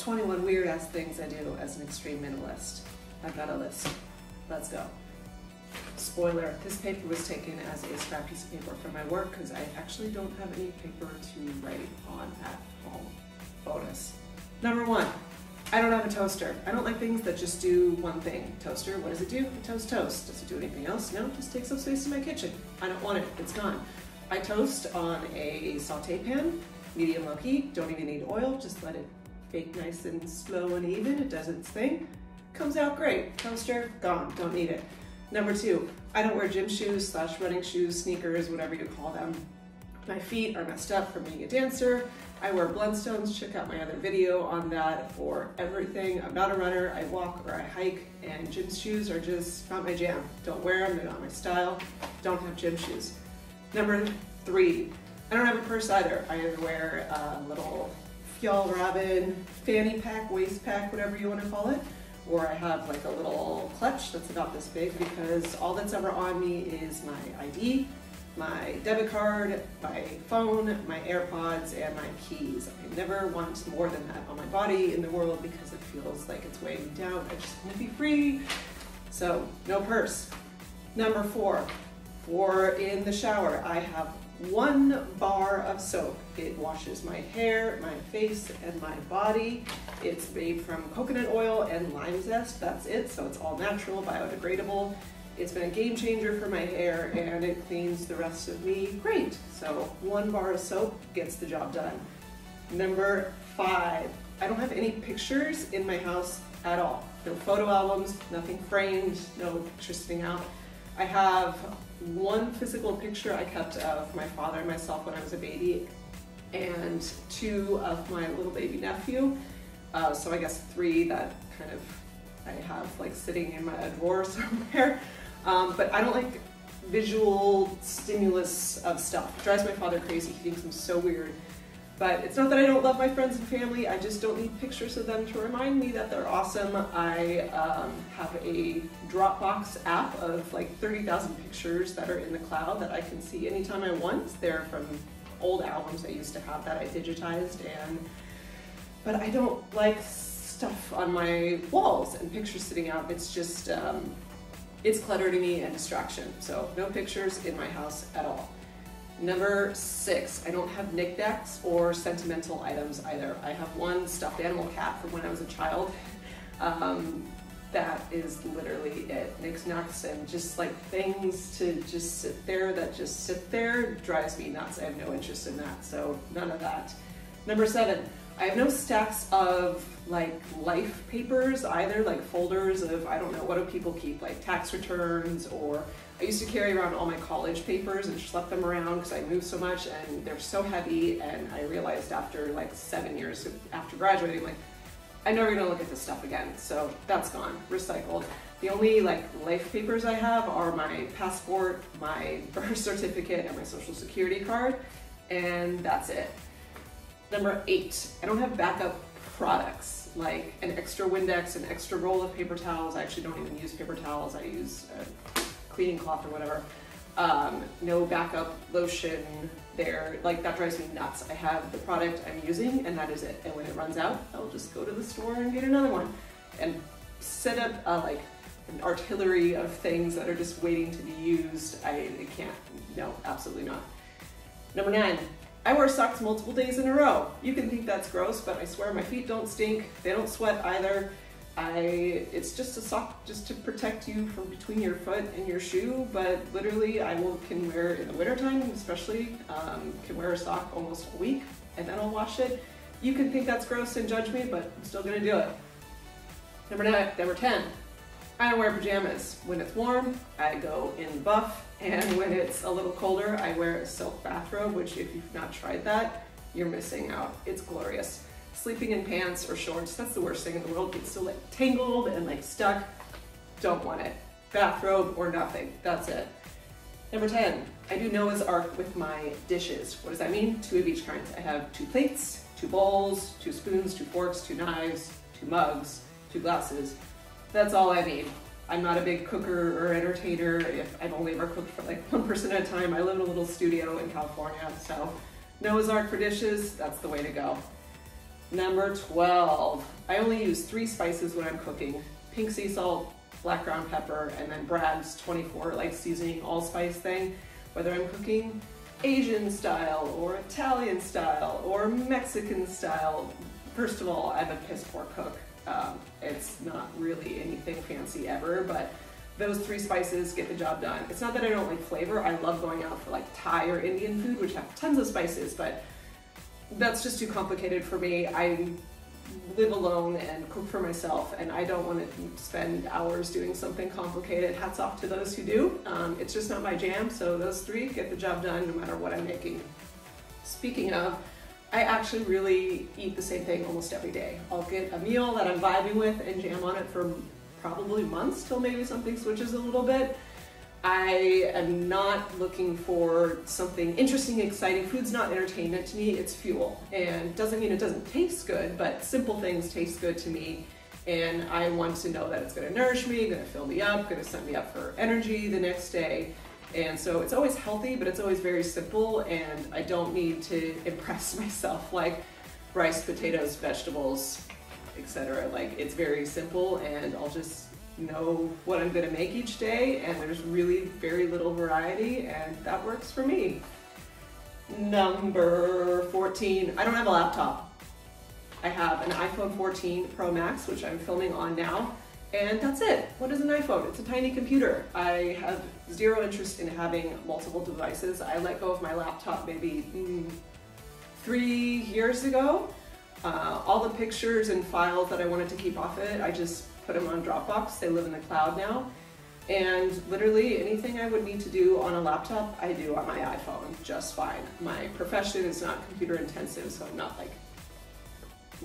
21 weird ass things I do as an extreme minimalist. I've got a list. Let's go. Spoiler, this paper was taken as a scrap piece of paper for my work because I actually don't have any paper to write on at home. Bonus. Number 1, I don't have a toaster. I don't like things that just do one thing. Toaster, what does it do? It toasts toast. Does it do anything else? No, it just takes up space in my kitchen. I don't want it, it's gone. I toast on a saute pan, medium low heat, don't even need oil, just let it bake nice and slow and even, it does its thing. Comes out great. Toaster, gone, don't need it. Number 2, I don't wear gym shoes / running shoes, sneakers, whatever you call them. My feet are messed up from being a dancer. I wear Blundstones, check out my other video on that for everything. I'm not a runner, I walk or I hike, and gym shoes are just not my jam. Don't wear them, they're not my style. Don't have gym shoes. Number 3, I don't have a purse either. I either wear a little Fjall Robin fanny pack, waist pack, whatever you want to call it, or I have like a little clutch that's about this big because all that's ever on me is my ID, my debit card, my phone, my AirPods, and my keys. I never want more than that on my body in the world because it feels like it's weighing me down. I just want to be free. So no purse. Number 4, for in the shower, I have 1 bar of soap. It washes my hair, my face, and my body. It's made from coconut oil and lime zest, that's it, so it's all natural, biodegradable. It's been a game changer for my hair and it cleans the rest of me great. So 1 bar of soap gets the job done. Number 5, I don't have any pictures in my house at all. No photo albums, nothing framed, no pictures sitting out. I have 1 physical picture I kept of my father and myself when I was a baby, and 2 of my little baby nephew. So I guess 3 that kind of I have like sitting in my drawer somewhere. But I don't like visual stimulus of stuff. It drives my father crazy. He thinks I'm so weird. But it's not that I don't love my friends and family, I just don't need pictures of them to remind me that they're awesome. I have a Dropbox app of like 30,000 pictures that are in the cloud that I can see anytime I want. They're from old albums I used to have that I digitized, but I don't like stuff on my walls and pictures sitting out. It's just, it's clutter to me and distraction. So no pictures in my house at all. Number 6, I don't have knickknacks or sentimental items either. I have 1 stuffed animal cat from when I was a child. That is literally it. Knickknacks and just like things to just sit there that just sit there drives me nuts. I have no interest in that, so none of that. Number 7, I have no stacks of like life papers either, like folders of, I don't know, what do people keep, like tax returns, or I used to carry around all my college papers and schlep them around because I moved so much and they're so heavy, and I realized after like 7 years after graduating, like, I'm never gonna look at this stuff again, so that's gone, recycled. The only like life papers I have are my passport, my birth certificate, and my social security card, and that's it. Number 8, I don't have backup products, like an extra Windex, an extra roll of paper towels. I actually don't even use paper towels, I use a cleaning cloth or whatever. No backup lotion there, like that drives me nuts. I have the product I'm using and that is it. And when it runs out, I'll just go to the store and get another one and set up like an artillery of things that are just waiting to be used. I can't, no, absolutely not. Number 9, I wear socks multiple days in a row. You can think that's gross, but I swear my feet don't stink. They don't sweat either. It's just a sock just to protect you from between your foot and your shoe, but literally can wear in the wintertime especially, can wear a sock almost a week and then I'll wash it. You can think that's gross and judge me, but I'm still gonna do it. Number 10, I don't wear pajamas. When it's warm, I go in buff, and when it's a little colder, I wear a silk bathrobe, which if you've not tried that, you're missing out. It's glorious. Sleeping in pants or shorts, that's the worst thing in the world. It's so like tangled and like stuck. Don't want it. Bathrobe or nothing, that's it. Number 10, I do Noah's Ark with my dishes. What does that mean? 2 of each kind. I have 2 plates, 2 bowls, 2 spoons, 2 forks, 2 knives, 2 mugs, 2 glasses. That's all I need. I'm not a big cooker or entertainer. I've only ever cooked for like 1 person at a time. I live in a little studio in California, so Noah's Ark for dishes, that's the way to go. Number 12, I only use 3 spices when I'm cooking. Pink sea salt, black ground pepper, and then Bragg's 24 like seasoning allspice thing. Whether I'm cooking Asian style or Italian style or Mexican style. First of all, I'm a piss poor cook. It's not really anything fancy ever, but those 3 spices get the job done. It's not that I don't like flavor. I love going out for like Thai or Indian food, which have tons of spices, but that's just too complicated for me. I live alone and cook for myself, and I don't want to spend hours doing something complicated. Hats off to those who do. It's just not my jam, so those 3 get the job done no matter what I'm making. Speaking of, I actually really eat the same thing almost every day. I'll get a meal that I'm vibing with and jam on it for probably months till maybe something switches a little bit. I am not looking for something interesting, exciting. Food's not entertainment to me, it's fuel. And doesn't mean it doesn't taste good, but simple things taste good to me. And I want to know that it's gonna nourish me, gonna fill me up, gonna set me up for energy the next day. And so it's always healthy, but it's always very simple, and I don't need to impress myself like rice, potatoes, vegetables, etc. Like, it's very simple, and I'll just know what I'm gonna make each day, and there's really very little variety, and that works for me. Number 14, I don't have a laptop. I have an iPhone 14 Pro Max, which I'm filming on now, and that's it. What is an iPhone? It's a tiny computer. I have zero interest in having multiple devices. I let go of my laptop maybe 3 years ago. All the pictures and files that I wanted to keep off it, I just put them on Dropbox. They live in the cloud now. And literally anything I would need to do on a laptop, I do on my iPhone just fine. My profession is not computer intensive, so I'm not like,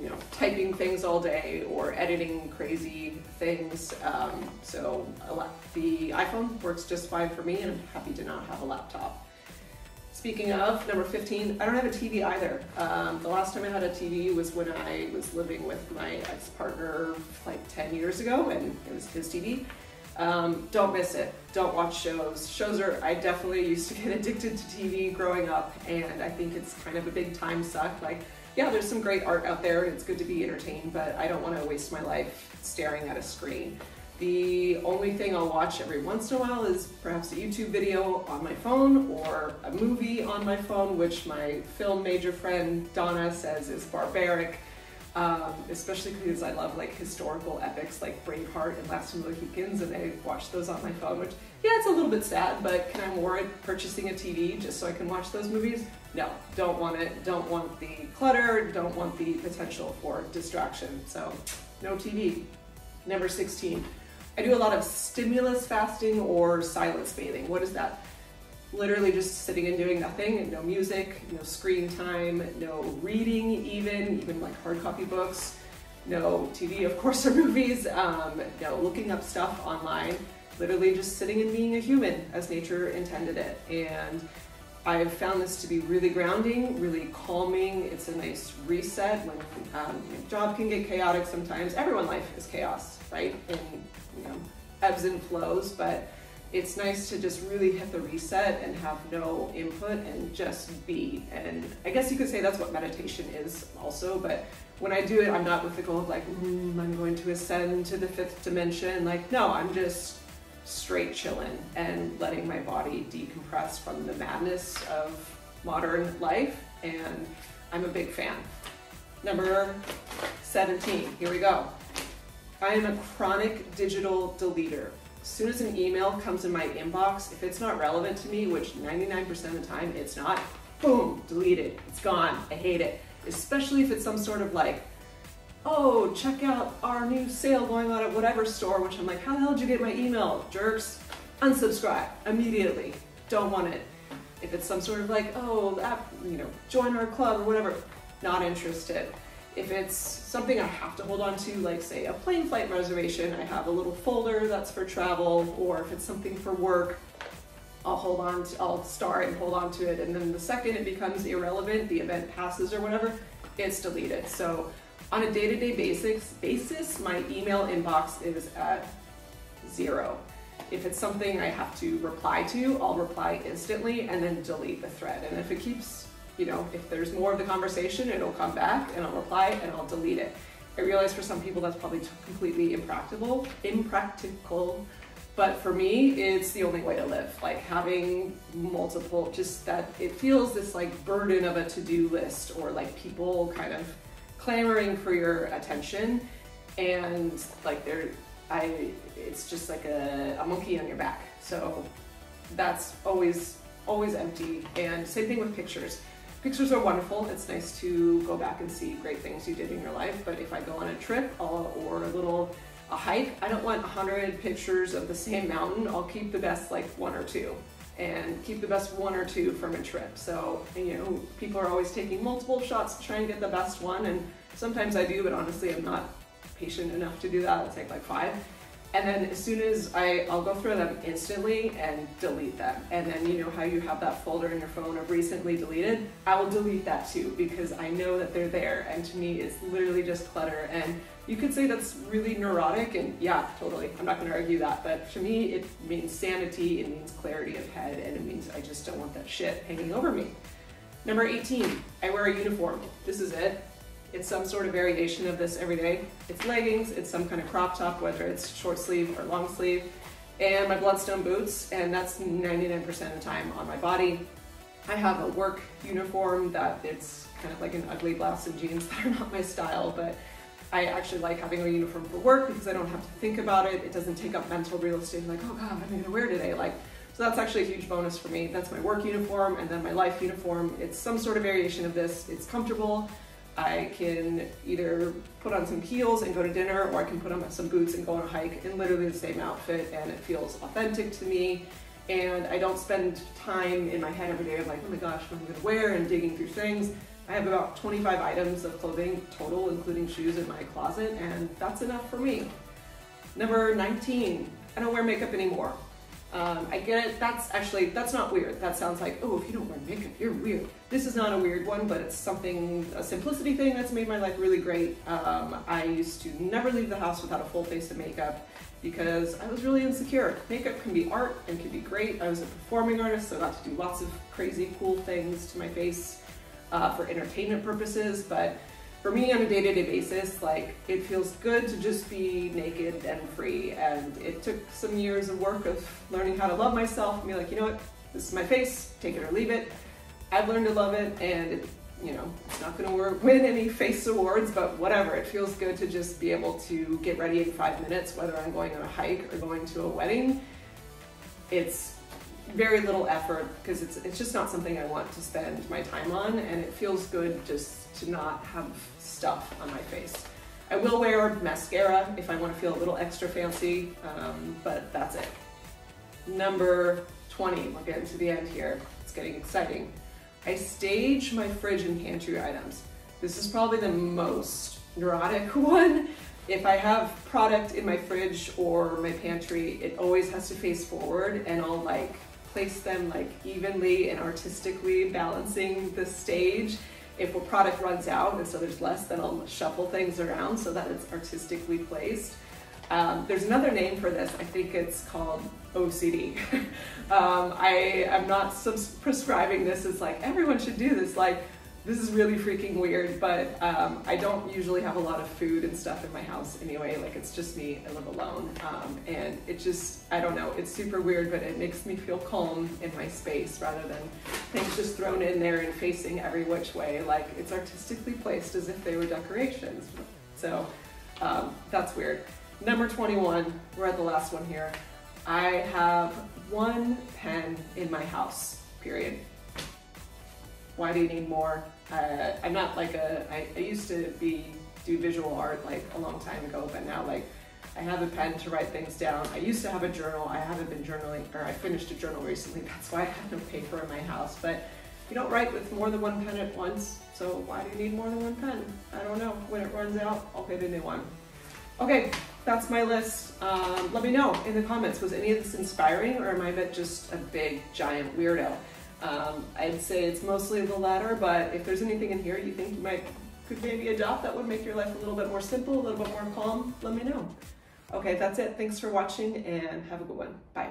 you know, typing things all day or editing crazy things. So the iPhone works just fine for me, and I'm happy to not have a laptop. Speaking of, number 15, I don't have a TV either. The last time I had a TV was when I was living with my ex-partner like 10 years ago, and it was his TV. Don't miss it. Don't watch shows. I definitely used to get addicted to TV growing up, and I think it's kind of a big time suck. Like, yeah, there's some great art out there, and it's good to be entertained, but I don't want to waste my life staring at a screen. The only thing I'll watch every once in a while is perhaps a YouTube video on my phone or a movie on my phone, which my film major friend Donna says is barbaric, especially because I love like historical epics like Braveheart and Last of the Mohicans, and I watch those on my phone, which, yeah, it's a little bit sad, but can I warrant purchasing a TV just so I can watch those movies? No, don't want it, don't want the clutter, don't want the potential for distraction, so no TV. Number 16. I do a lot of stimulus fasting or silence bathing. What is that? Literally just sitting and doing nothing, no music, no screen time, no reading even like hard copy books, no TV, of course, or movies, no looking up stuff online, literally just sitting and being a human as nature intended it. And I've found this to be really grounding, really calming. It's a nice reset when your job can get chaotic sometimes. Everyone's life is chaos, right? And you know, ebbs and flows, but it's nice to just really hit the reset and have no input and just be. And I guess you could say that's what meditation is also, but when I do it, I'm not with the goal of like, I'm going to ascend to the 5th dimension. Like, no, I'm just straight chilling and letting my body decompress from the madness of modern life, and I'm a big fan. Number 17, here we go. I am a chronic digital deleter. As soon as an email comes in my inbox, if it's not relevant to me, which 99% of the time it's not, boom, deleted, it's gone, I hate it. Especially if it's some sort of like, oh, check out our new sale going on at whatever store, which I'm like, how the hell did you get my email, jerks? Unsubscribe immediately, don't want it. If it's some sort of like, oh, join our club or whatever, not interested. If it's something I have to hold on to, like say a plane flight reservation, I have a little folder that's for travel, or if it's something for work, I'll start and hold on to it, and then the second it becomes irrelevant, the event passes or whatever, it's deleted. So on a day-to-day basis, my email inbox is at 0. If it's something I have to reply to, I'll reply instantly and then delete the thread. And if it keeps you know, if there's more of the conversation, it'll come back and I'll reply and I'll delete it. I realize for some people that's probably completely impractical, but for me, it's the only way to live. Like having multiple, just that it feels this like burden of a to-do list, or like people kind of clamoring for your attention, and like it's just like a monkey on your back. So that's always empty. And same thing with pictures. Pictures are wonderful. It's nice to go back and see great things you did in your life. But if I go on a trip or a hike, I don't want 100 pictures of the same mountain. I'll keep the best like 1 or 2, and keep the best 1 or 2 from a trip. So, you know, people are always taking multiple shots to try and get the best one. And sometimes I do, but honestly, I'm not patient enough to do that. I'll take like 5. And then as soon as I'll go through them instantly and delete them. And then you know how you have that folder in your phone of recently deleted? I will delete that too, because I know that they're there. And to me, it's literally just clutter. And you could say that's really neurotic, and yeah, totally. I'm not gonna argue that. But to me, it means sanity, it means clarity of head, and it means I just don't want that shit hanging over me. Number 18, I wear a uniform. This is it. It's some sort of variation of this every day. It's leggings, it's some kind of crop top, whether it's short sleeve or long sleeve, and my Bloodstone boots, and that's 99% of the time on my body. I have a work uniform that it's kind of like an ugly blouse and jeans that are not my style, but I actually like having a uniform for work because I don't have to think about it. It doesn't take up mental real estate, like, oh God, what am I gonna wear today? So that's actually a huge bonus for me. That's my work uniform, and then my life uniform. It's some sort of variation of this. It's comfortable. I can either put on some heels and go to dinner, or I can put on some boots and go on a hike in literally the same outfit, and it feels authentic to me. And I don't spend time in my head every day of like, oh my gosh, what am I gonna wear, and digging through things. I have about 25 items of clothing total, including shoes, in my closet, and that's enough for me. Number 19, I don't wear makeup anymore. I get it, that's not weird. That sounds like, oh, if you don't wear makeup, you're weird. This is not a weird one, but it's a simplicity thing that's made my life really great. I used to never leave the house without a full face of makeup because I was really insecure. Makeup can be art and can be great. I was a performing artist, so I got to do lots of crazy, cool things to my face for entertainment purposes, but for me on a day-to-day basis, like, it feels good to just be naked and free. And it took some years of work of learning how to love myself and be like, you know what, this is my face, take it or leave it. I've learned to love it, and it, you know, it's not gonna win any face awards, but whatever. It feels good to just be able to get ready in 5 minutes, whether I'm going on a hike or going to a wedding. It's very little effort because it's just not something I want to spend my time on, and it feels good just to not have stuff on my face. I will wear mascara if I want to feel a little extra fancy, but that's it. Number 20, we're getting to the end here. It's getting exciting. I stage my fridge and pantry items. This is probably the most neurotic one. If I have product in my fridge or my pantry, it always has to face forward, and I'll like place them like evenly and artistically balancing the stage. If a product runs out and so there's less, then I'll shuffle things around so that it's artistically placed. There's another name for this. I think it's called OCD. I'm not prescribing this as like, everyone should do this. Like, this is really freaking weird, but I don't usually have a lot of food and stuff in my house anyway. Like, it's just me, I live alone. And it just, I don't know, it's super weird, but it makes me feel calm in my space rather than things just thrown in there and facing every which way. Like, it's artistically placed as if they were decorations. So that's weird. Number 21, we're at the last one here. I have one pen in my house, period. Why do you need more? I'm not like I used to do visual art like a long time ago, but now like I have a pen to write things down. I used to have a journal. I haven't been journaling, or I finished a journal recently. That's why I have no paper in my house. But you don't write with more than one pen at once, so why do you need more than one pen? I don't know. When it runs out, I'll get a new one. Okay, that's my list. Let me know in the comments, was any of this inspiring, or am I just a big, giant weirdo? I'd say it's mostly the latter, but if there's anything in here you think you could maybe adopt that would make your life a little bit more simple, a little bit more calm, let me know. Okay, that's it. Thanks for watching, and have a good one. Bye.